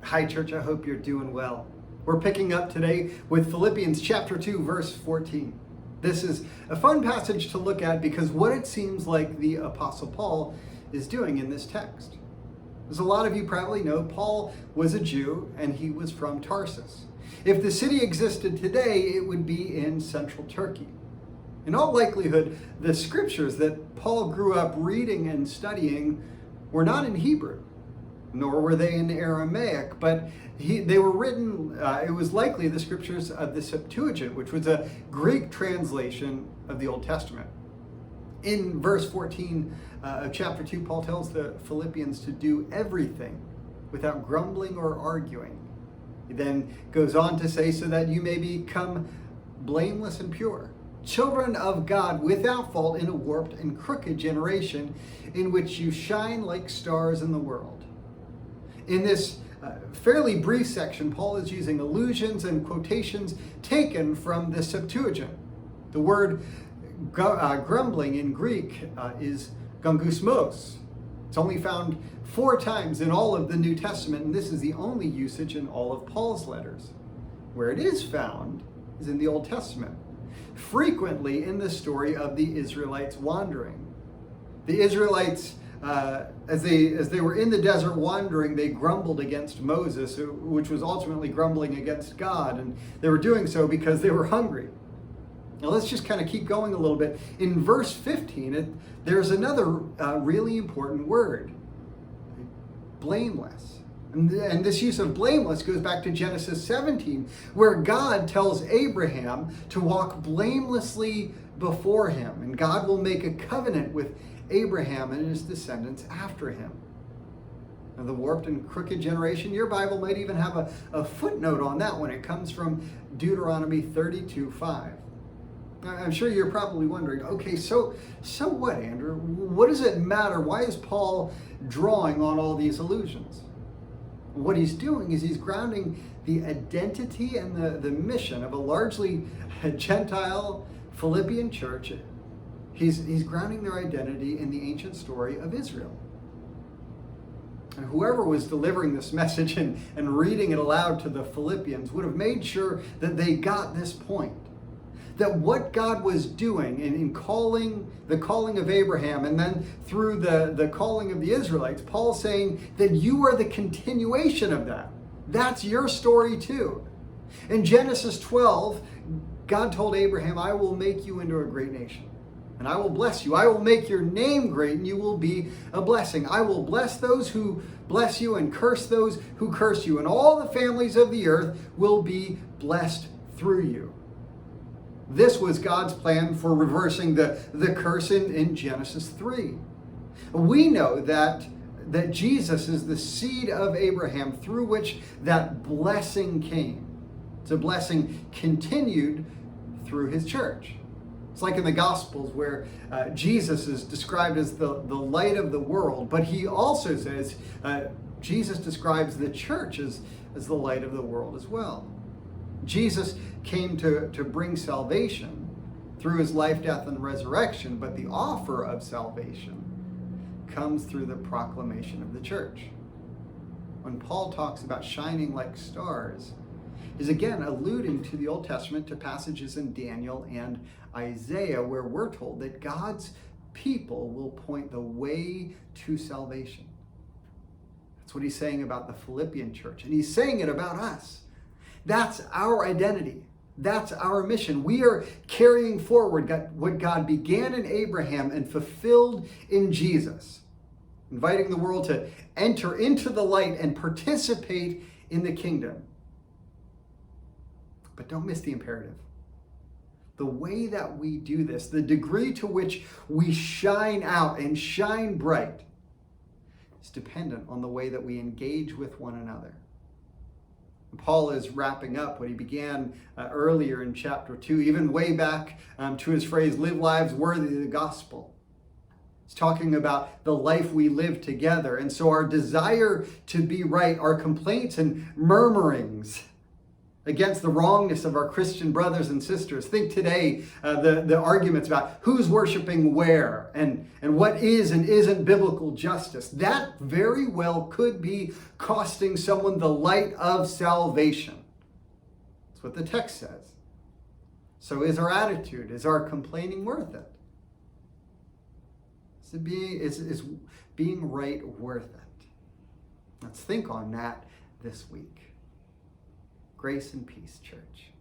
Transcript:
Hi, church. I hope you're doing well. We're picking up today with Philippians chapter 2, verse 14. This is a fun passage to look at because what it seems like the Apostle Paul is doing in this text. As a lot of you probably know, Paul was a Jew and he was from Tarsus. If the city existed today, it would be in central Turkey. In all likelihood, the scriptures that Paul grew up reading and studying were not in Hebrew, nor were they in Aramaic, but they were written, it was likely the scriptures of the Septuagint, which was a Greek translation of the Old Testament. In verse 14 of chapter 2, Paul tells the Philippians to do everything without grumbling or arguing. He then goes on to say, so that you may become blameless and pure, children of God without fault in a warped and crooked generation in which you shine like stars in the world. In this fairly brief section, Paul is using allusions and quotations taken from the Septuagint. The word grumbling in Greek is gongusmos. It's only found 4 times in all of the New Testament, and this is the only usage in all of Paul's letters. Where it is found is in the Old Testament, frequently in the story of the Israelites wandering. The Israelites, as they were in the desert wandering, they grumbled against Moses, which was ultimately grumbling against God, and they were doing so because they were hungry. Now let's just kind of keep going a little bit. In verse 15, there's another really important word, blameless. And this use of blameless goes back to Genesis 17, where God tells Abraham to walk blamelessly before him, and God will make a covenant with Abraham and his descendants after him. Now, the warped and crooked generation, your Bible might even have a footnote on that one. It comes from Deuteronomy 32:5. I'm sure you're probably wondering, okay, so what, Andrew? What does it matter? Why is Paul drawing on all these allusions? What he's doing is he's grounding the identity and the mission of a largely Gentile Philippian church. He's grounding their identity in the ancient story of Israel. And whoever was delivering this message and reading it aloud to the Philippians would have made sure that they got this point. That what God was doing in calling, the calling of Abraham, and then through the calling of the Israelites, Paul's saying that you are the continuation of that. That's your story too. In Genesis 12, God told Abraham, I will make you into a great nation. And I will bless you. I will make your name great, and you will be a blessing. I will bless those who bless you and curse those who curse you. And all the families of the earth will be blessed through you. This was God's plan for reversing the curse in Genesis 3. We know that Jesus is the seed of Abraham through which that blessing came. It's a blessing continued through his church. It's like in the Gospels where Jesus is described as the light of the world, but he also says Jesus describes the church as the light of the world as well. Jesus came to bring salvation through his life, death, and resurrection, but the offer of salvation comes through the proclamation of the church. When Paul talks about shining like stars, is again alluding to the Old Testament, to passages in Daniel and Isaiah where we're told that God's people will point the way to salvation. That's what he's saying about the Philippian church, and he's saying it about us. That's our identity. That's our mission. We are carrying forward what God began in Abraham and fulfilled in Jesus, inviting the world to enter into the light and participate in the kingdom. But don't miss the imperative. The way that we do this, the degree to which we shine out and shine bright, is dependent on the way that we engage with one another. Paul is wrapping up what he began earlier in chapter 2, even way back to his phrase, live lives worthy of the gospel. He's talking about the life we live together. And so our desire to be right, our complaints and murmurings, against the wrongness of our Christian brothers and sisters. Think today, the arguments about who's worshiping where and what is and isn't biblical justice. That very well could be costing someone the light of salvation. That's what the text says. So is our attitude, is our complaining worth it? Is being right worth it? Let's think on that this week. Grace and peace, church.